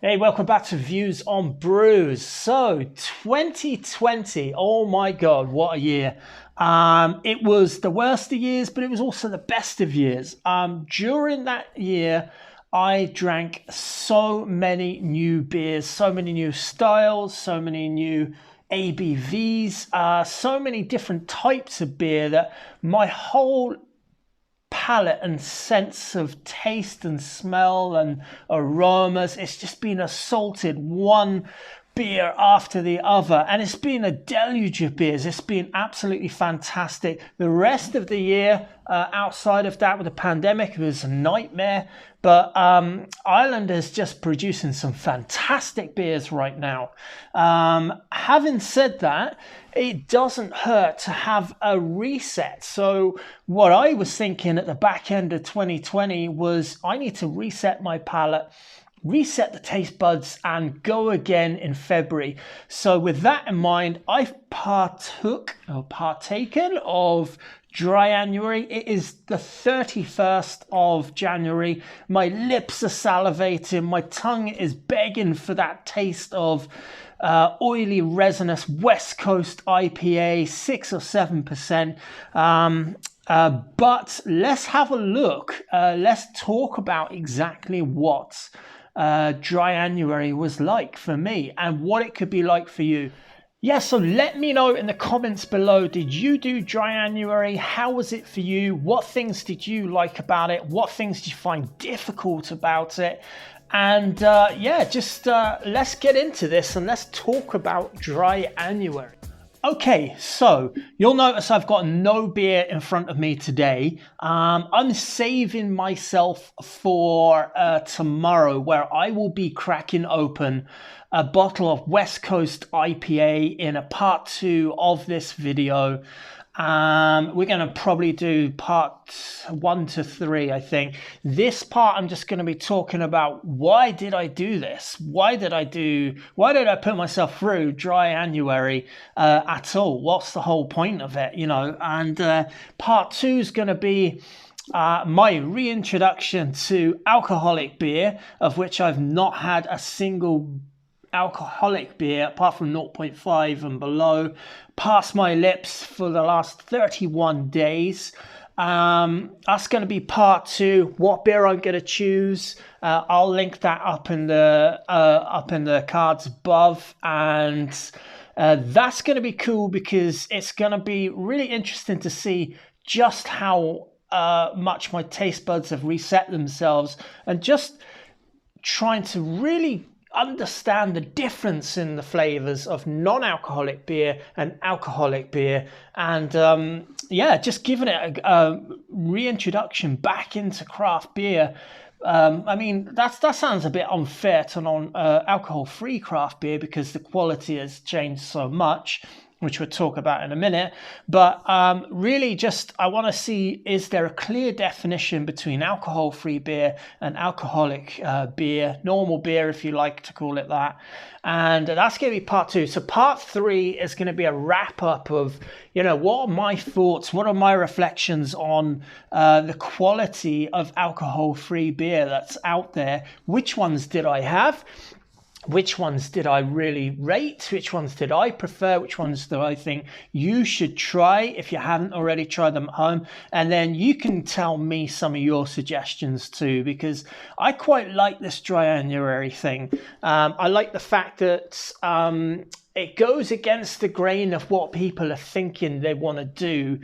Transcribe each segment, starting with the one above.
Hey, welcome back to Views on Brews. So 2020, oh my God, what a year. It was the worst of years, but it was also the best of years. During that year, I drank so many new beers, so many new styles, so many new ABVs, so many different types of beer that my whole palate and sense of taste and smell and aromas, it's just been assaulted one beer after the other, and it's been a deluge of beers. It's been absolutely fantastic. The rest of the year, outside of that with the pandemic, it was a nightmare, but Ireland is just producing some fantastic beers right now. Having said that, it doesn't hurt to have a reset. So what I was thinking at the back end of 2020 was I need to reset my palate, reset the taste buds, and go again in February. So with that in mind, I've partaken of Dryanuary. It is the 31st of January. My lips are salivating. My tongue is begging for that taste of oily, resinous West Coast IPA, 6 or 7%. But let's have a look. Let's talk about exactly what Dryanuary was like for me and what it could be like for you. Yeah, so let me know in the comments below, did you do Dryanuary? How was it for you? What things did you like about it? What things did you find difficult about it? And let's get into this and let's talk about Dryanuary. Okay, so you'll notice I've got no beer in front of me today. I'm saving myself for tomorrow, where I will be cracking open a bottle of West Coast IPA in a part 2 of this video. We're going to probably do part 1 to 3, I think. This part, I'm just going to be talking about why did I do this? Why did I put myself through Dryanuary at all? What's the whole point of it, you know? And part 2 is going to be my reintroduction to alcoholic beer, of which I've not had a single alcoholic beer apart from 0.5 and below past my lips for the last 31 days. That's going to be part 2. What beer I'm going to choose, I'll link that up in the cards above, and that's going to be cool because it's going to be really interesting to see just how much my taste buds have reset themselves, and just trying to really understand the difference in the flavors of non-alcoholic beer and alcoholic beer, and just giving it a reintroduction back into craft beer. I mean, that sounds a bit unfair to non-alcohol-free craft beer because the quality has changed so much, which we'll talk about in a minute. But really just, I want to see, is there a clear definition between alcohol-free beer and alcoholic beer, normal beer, if you like to call it that. And that's going to be part 2. So part 3 is going to be a wrap-up of, you know, what are my thoughts, what are my reflections on the quality of alcohol-free beer that's out there. Which ones did I have? Which ones did I really rate? Which ones did I prefer? Which ones do I think you should try if you haven't already tried them at home? And then you can tell me some of your suggestions too, because I quite like this Dryanuary thing. I like the fact that it goes against the grain of what people are thinking they want to do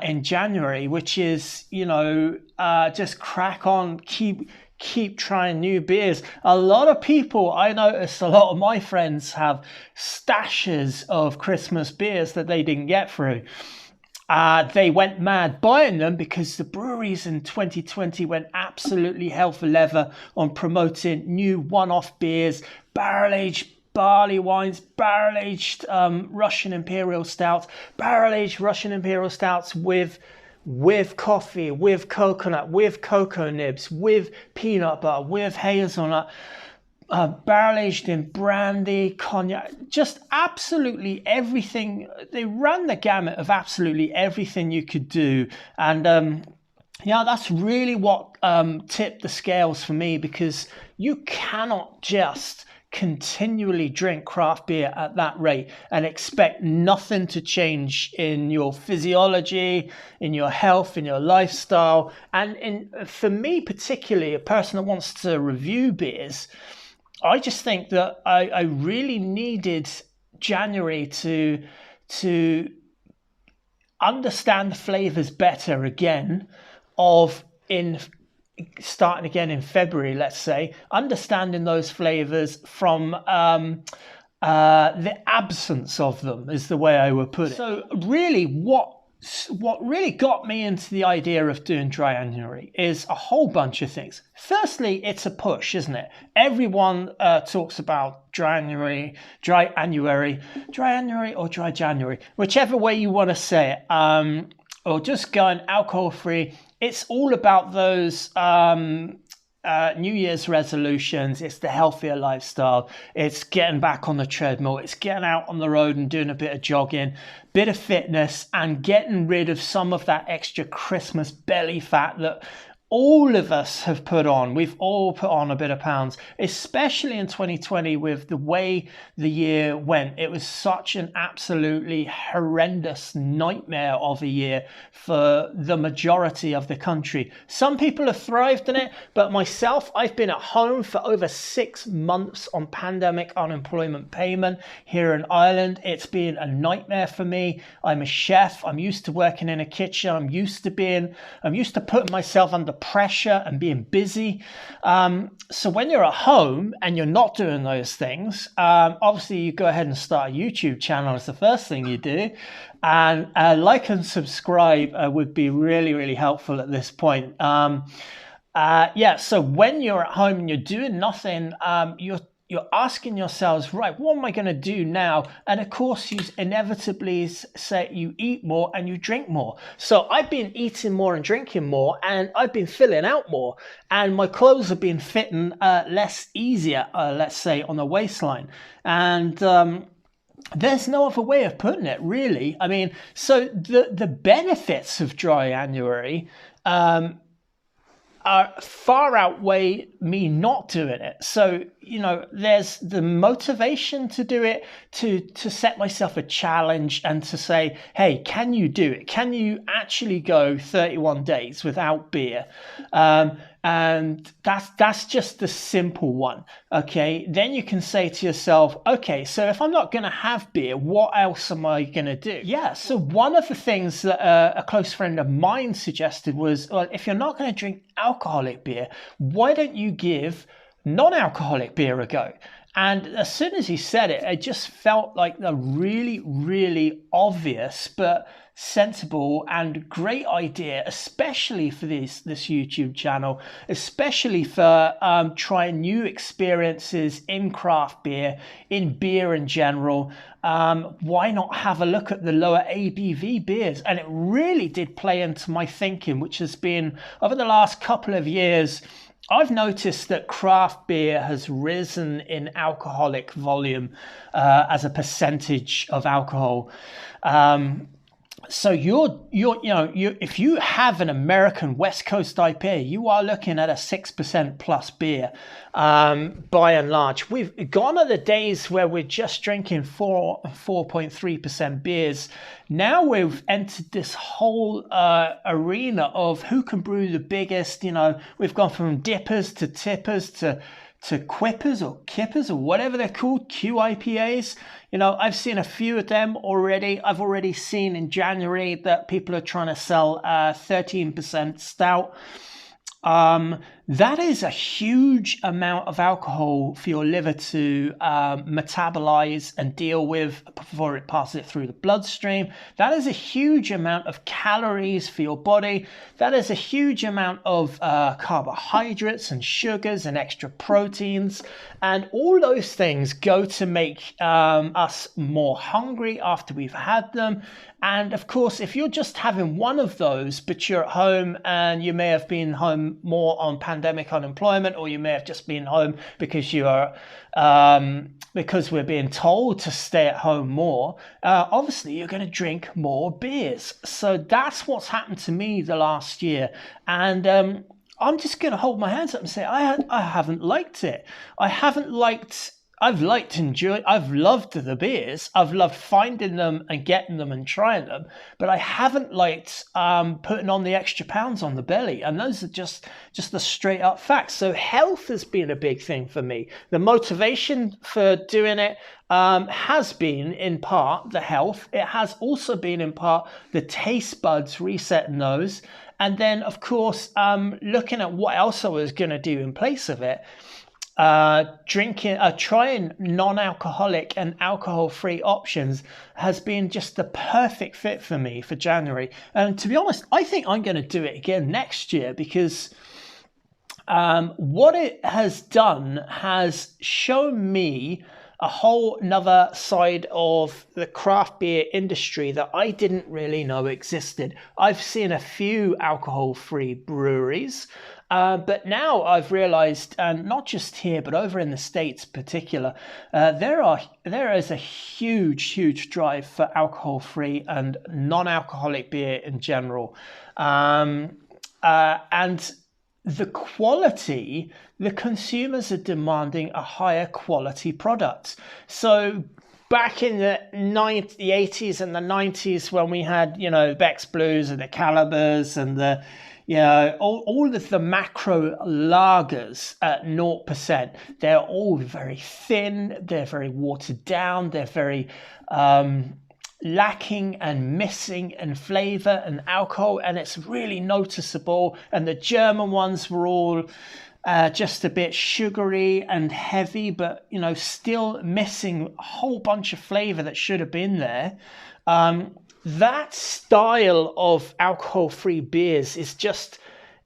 in January, which is, you know, just crack on, keep trying new beers. A lot of people, I noticed a lot of my friends have stashes of Christmas beers that they didn't get through. They went mad buying them because the breweries in 2020 went absolutely hell for leather on promoting new one-off beers, barrel-aged barley wines, barrel-aged Russian Imperial Stouts, barrel-aged Russian Imperial Stouts with coffee, with coconut, with cocoa nibs, with peanut butter, with hazelnut, barrel-aged in brandy, cognac, just absolutely everything. They ran the gamut of absolutely everything you could do. And Yeah, that's really what tipped the scales for me, because you cannot just continually drink craft beer at that rate and expect nothing to change in your physiology, in your health, in your lifestyle. And for me, particularly a person that wants to review beers, I just think that I really needed January to understand the flavors better again, of in starting again in February, let's say, understanding those flavors from the absence of them is the way I would put it. So really what really got me into the idea of doing Dryanuary is a whole bunch of things. Firstly, it's a push, isn't it? Everyone talks about Dryanuary or Dry January, whichever way you want to say it, or just going alcohol free. It's all about those New Year's resolutions. It's the healthier lifestyle. It's getting back on the treadmill. It's getting out on the road and doing a bit of jogging, bit of fitness, and getting rid of some of that extra Christmas belly fat that all of us have put on. We've all put on a bit of pounds, especially in 2020 with the way the year went. It was such an absolutely horrendous nightmare of a year for the majority of the country. Some people have thrived in it, but myself, I've been at home for over 6 months on pandemic unemployment payment here in Ireland. It's been a nightmare for me. I'm a chef. I'm used to working in a kitchen. I'm used to putting myself under pressure and being busy. So when you're at home and you're not doing those things, obviously you go ahead and start a YouTube channel as the first thing you do. And like and subscribe would be really, really helpful at this point. So when you're at home and you're doing nothing, you're asking yourselves, right, what am I going to do now? And of course, you inevitably say you eat more and you drink more. So I've been eating more and drinking more, and I've been filling out more, and my clothes have been fitting less easier, let's say, on the waistline. And there's no other way of putting it, really. I mean, so the benefits of Dryanuary far outweigh me not doing it. So, there's the motivation to do it, to set myself a challenge and to say, hey, can you do it? Can you actually go 31 days without beer? And that's just the simple one. Okay, then you can say to yourself, okay, so if I'm not going to have beer, what else am I going to do? Yeah, so one of the things that a close friend of mine suggested was, well, if you're not going to drink alcoholic beer, why don't you give non-alcoholic beer a go? And as soon as he said it, it just felt like a really, really obvious but sensible and great idea, especially for this YouTube channel, especially for trying new experiences in craft beer, in beer in general. Why not have a look at the lower ABV beers? And it really did play into my thinking, which has been over the last couple of years. I've noticed that craft beer has risen in alcoholic volume as a percentage of alcohol. So if you have an American West Coast IPA, you are looking at a 6% plus beer, by and large. We've gone are the days where we're just drinking 4.3% beers. Now we've entered this whole arena of who can brew the biggest. We've gone from dippers to tippers to quippers or kippers or whatever they're called, QIPAs. I've seen a few of them already. I've already seen in January that people are trying to sell 13% stout. That is a huge amount of alcohol for your liver to metabolize and deal with before it passes it through the bloodstream. That is a huge amount of calories for your body. That is a huge amount of carbohydrates and sugars and extra proteins. And all those things go to make us more hungry after we've had them. And of course, if you're just having one of those, but you're at home and you may have been home more on pandemic pandemic unemployment, or you may have just been home because you are because we're being told to stay at home more. Obviously you're going to drink more beers. So that's what's happened to me the last year. And I'm just going to hold my hands up and say I haven't liked it. I've loved the beers. I've loved finding them and getting them and trying them, but I haven't liked putting on the extra pounds on the belly. And those are just the straight up facts. So health has been a big thing for me. The motivation for doing it has been in part the health. It has also been in part the taste buds, resetting those. And then, of course, looking at what else I was going to do in place of it. Trying non-alcoholic and alcohol-free options has been just the perfect fit for me for January. And to be honest, I think I'm going to do it again next year, because what it has done has shown me a whole nother side of the craft beer industry that I didn't really know existed. I've seen a few alcohol-free breweries, but now I've realized, and not just here, but over in the States in particular, there is a huge drive for alcohol-free and non-alcoholic beer in general. And the quality, the consumers are demanding a higher quality product. So back in the 80s and the 90s, when we had, Beck's Blues and the Calibers and the, all of the macro lagers at 0%, they're all very thin, they're very watered down, they're very lacking and missing in flavor and alcohol, and it's really noticeable. And the German ones were all just a bit sugary and heavy, but still missing a whole bunch of flavor that should have been there. That style of alcohol-free beers is just,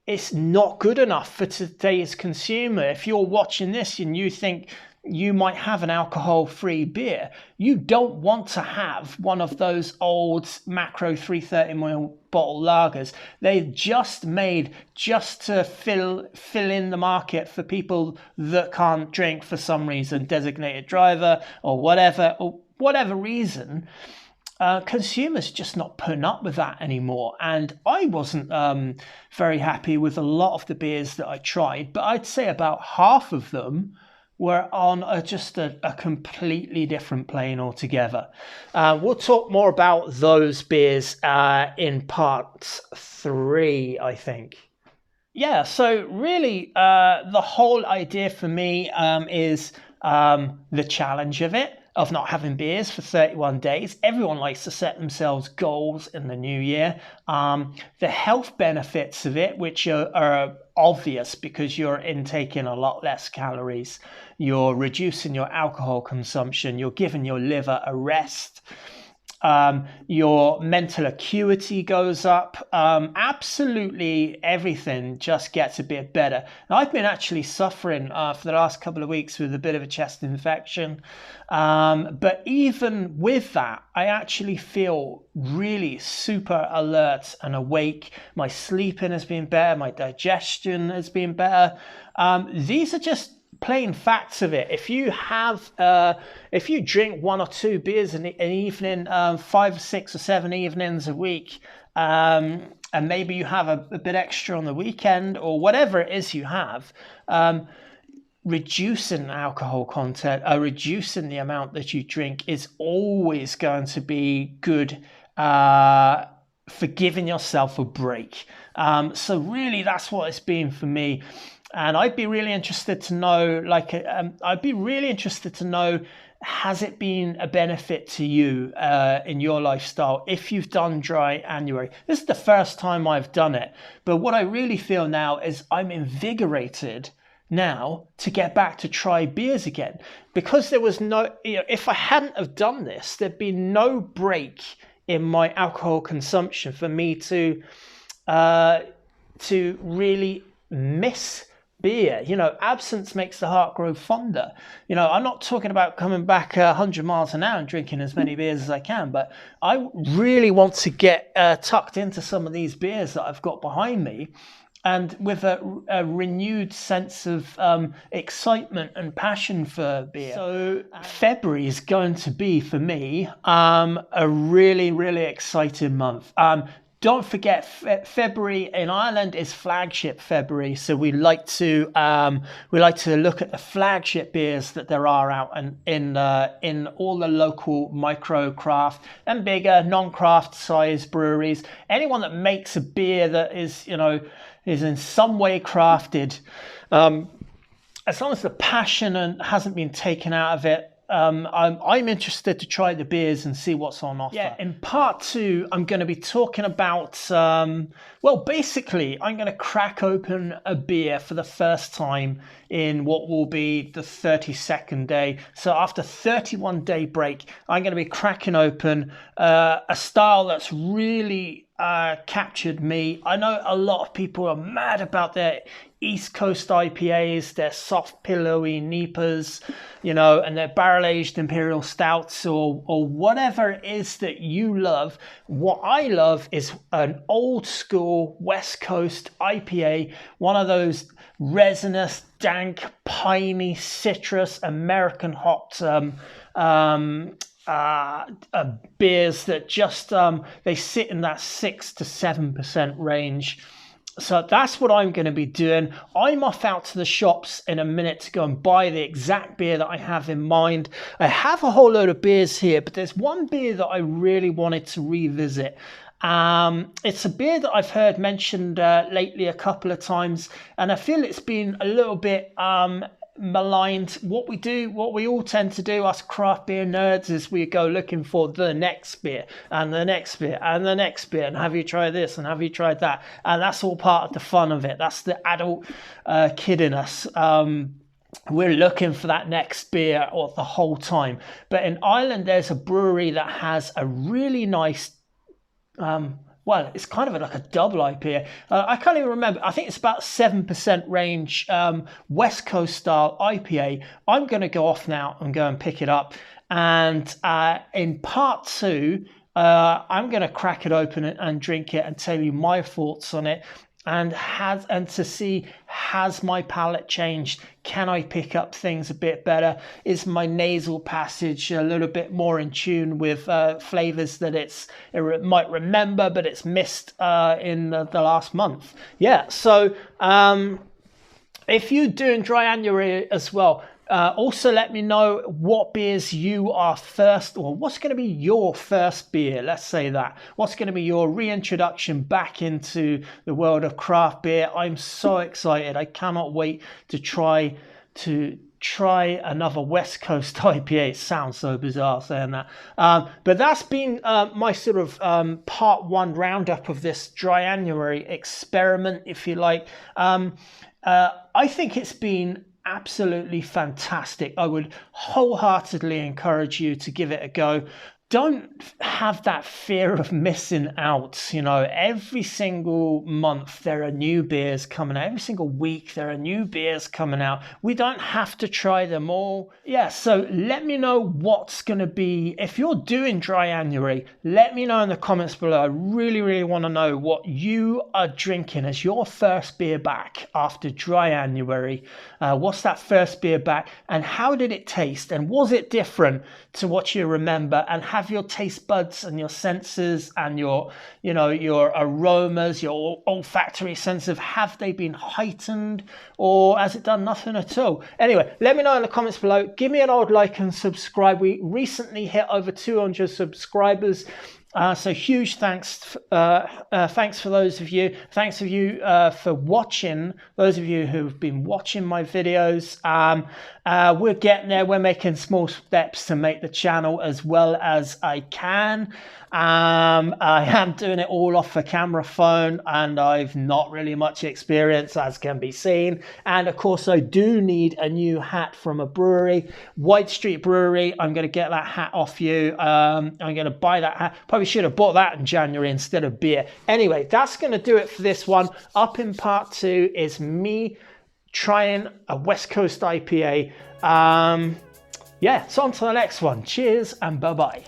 it's not good enough for today's consumer. If you're watching this and you think you might have an alcohol-free beer, you don't want to have one of those old macro 330ml bottle lagers. They're just made just to fill in the market for people that can't drink for some reason, designated driver or whatever reason. Consumers just not putting up with that anymore. And I wasn't very happy with a lot of the beers that I tried, but I'd say about half of them were on just a completely different plane altogether. We'll talk more about those beers in part 3, I think. Yeah, so really the whole idea for me is the challenge of not having beers for 31 days. Everyone likes to set themselves goals in the new year. The health benefits of it, which are obvious because you're intaking a lot less calories. You're reducing your alcohol consumption. You're giving your liver a rest. Your mental acuity goes up. Absolutely everything just gets a bit better. Now, I've been actually suffering for the last couple of weeks with a bit of a chest infection. But even with that, I actually feel really super alert and awake. My sleeping has been better. My digestion has been better. These are just plain facts of it. If you drink 1 or 2 beers an evening, 5, 6 or 7 evenings a week, and maybe you have a bit extra on the weekend or whatever it is you have, reducing alcohol content, reducing the amount that you drink is always going to be good for giving yourself a break. So really that's what it's been for me. And I'd be really interested to know, has it been a benefit to you in your lifestyle if you've done Dryanuary? This is the first time I've done it, but what I really feel now is I'm invigorated now to get back to try beers again, because there was no, if I hadn't have done this, there'd be no break in my alcohol consumption for me to really miss beer. Absence makes the heart grow fonder. I'm not talking about coming back 100 miles an hour and drinking as many beers as I can, but I really want to get tucked into some of these beers that I've got behind me and with a renewed sense of excitement and passion for beer. So February is going to be, for me, a really, really exciting month. Don't forget, February in Ireland is flagship February, so we like to look at the flagship beers that there are out in all the local micro craft and bigger non-craft size breweries. Anyone that makes a beer that is in some way crafted, as long as the passion hasn't been taken out of it. I'm interested to try the beers and see what's on offer. Yeah, in part 2, I'm going to be talking about, basically, I'm going to crack open a beer for the first time in what will be the 32nd day. So after 31-day break, I'm going to be cracking open a style that's really captured me. I know a lot of people are mad about their East Coast IPAs, their soft, pillowy NEPAs, and their barrel-aged imperial stouts or whatever it is that you love. What I love is an old-school West Coast IPA, one of those resinous, dank, piney, citrus, American hopped beers that just they sit in that 6 to 7% range. So that's what I'm going to be doing. I'm off out to the shops in a minute to go and buy the exact beer that I have in mind. I have a whole load of beers here, but there's one beer that I really wanted to revisit. It's a beer that I've heard mentioned lately a couple of times, and I feel it's been a little bit maligned. What we all tend to do, us craft beer nerds, is we go looking for the next beer and the next beer and the next beer, and have you tried this and have you tried that, and that's all part of the fun of it. That's the adult kid in us. We're looking for that next beer all the whole time. But in Ireland, there's a brewery that has a really nice it's kind of like a double IPA. I can't even remember. I think it's about 7% range, West Coast style IPA. I'm going to go off now and go and pick it up. And in part 2, I'm going to crack it open and drink it and tell you my thoughts on it. And to see, has my palate changed? Can I pick up things a bit better? Is my nasal passage a little bit more in tune with flavors that it might remember, but it's missed in the last month? Yeah, so if you're doing Dryanuary as well, also let me know what beers you are first, or what's going to be your first beer, let's say that. What's going to be your reintroduction back into the world of craft beer? I'm so excited. I cannot wait to try another West Coast IPA. It sounds so bizarre saying that. But that's been my sort of part 1 roundup of this Dryanuary experiment, if you like. I think it's been absolutely fantastic. I would wholeheartedly encourage you to give it a go. Don't have that fear of missing out. Every single month there are new beers coming out. Every single week there are new beers coming out. We don't have to try them all. Yeah, so let me know what's going to be, if you're doing Dryanuary, let me know in the comments below. I really, really want to know what you are drinking as your first beer back after Dryanuary. What's that first beer back, and how did it taste, and was it different to what you remember? And have your taste buds and your senses and your aromas, your olfactory senses, have they been heightened, or has it done nothing at all? Anyway, let me know in the comments below. Give me an old like and subscribe. We recently hit over 200 subscribers. So huge thanks for those of you. Thanks for you for watching. Those of you who've been watching my videos. We're getting there. We're making small steps to make the channel as well as I can. I am doing it all off a camera phone, and I've not really much experience, as can be seen. And of course, I do need a new hat from a brewery, White Street Brewery. I'm going to get that hat off you. I'm going to buy that hat. Probably should have bought that in January instead of beer. Anyway, that's going to do it for this one. Up in part 2 is me trying a West Coast IPA. Yeah, so on to the next one. Cheers and bye-bye.